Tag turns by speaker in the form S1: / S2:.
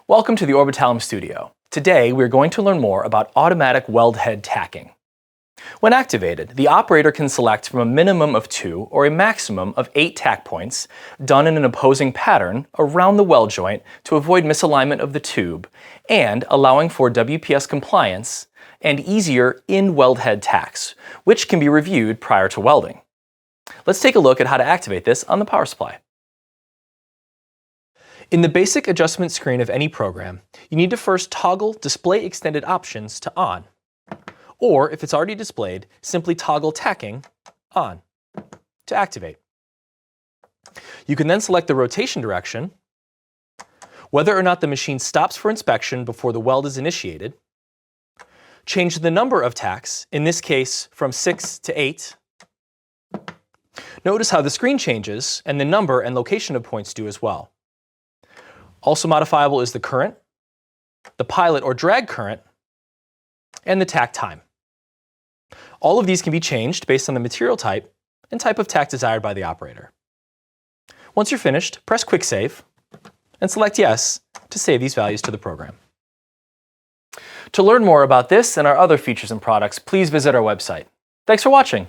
S1: Welcome to the Orbital Studio. Today we're going to learn more about automatic weld head tacking. When activated, the operator can select from a minimum of 2 or a maximum of 8 tack points done in an opposing pattern around the weld joint to avoid misalignment of the tube and allowing for WPS compliance and easier in-weld head tacks, which can be reviewed prior to welding. Let's take a look at how to activate this on the power supply. In the basic adjustment screen of any program, you need to first toggle Display Extended Options to On. Or, if it's already displayed, simply toggle Tacking On to activate. You can then select the rotation direction, whether or not the machine stops for inspection before the weld is initiated, change the number of tacks, in this case from 6 to 8. Notice how the screen changes and the number and location of points do as well. Also modifiable is the current, the pilot or drag current, and the tack time. All of these can be changed based on the material type and type of tack desired by the operator. Once you're finished, press Quick Save and select Yes to save these values to the program. To learn more about this and our other features and products, please visit our website. Thanks for watching.